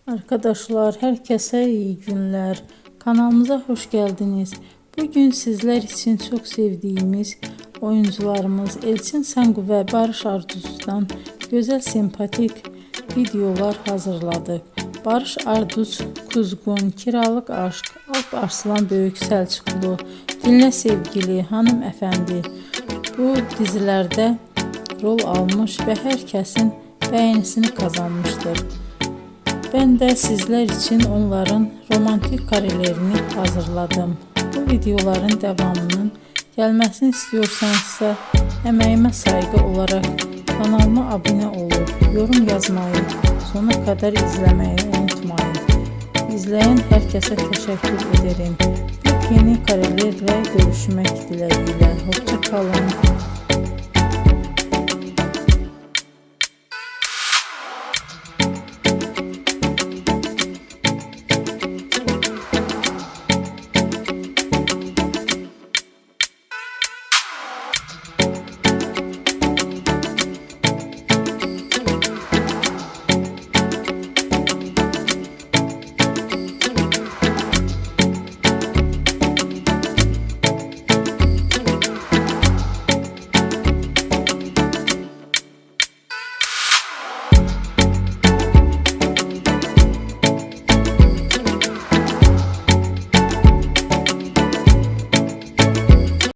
Arkadaşlar, herkese iyi günler. Kanalımıza hoş geldiniz. Bugün sizler için çok sevdiğimiz oyuncularımız Elçin Sangu ve Barış Arduç'dan güzel sempatik videolar hazırladık. Barış Arduç, Kuzgun, Kiralık Aşk, Alp Arslan Böyük Selçuklu, Dinle Sevgili, Hanımefendi bu dizilerde rol almış ve herkesin beğenisini kazanmıştır. Ben de sizler için onların romantik karelerini hazırladım. Bu videoların devamının gelmesini istiyorsanızsa emeğime saygı olarak kanalıma abone olup yorum yazmayı, sona kadar izlemeyi unutmayın. İzleyen herkese teşekkür ederim. Yeni karelerle görüşmek dileğiyle. Hoşça kalın.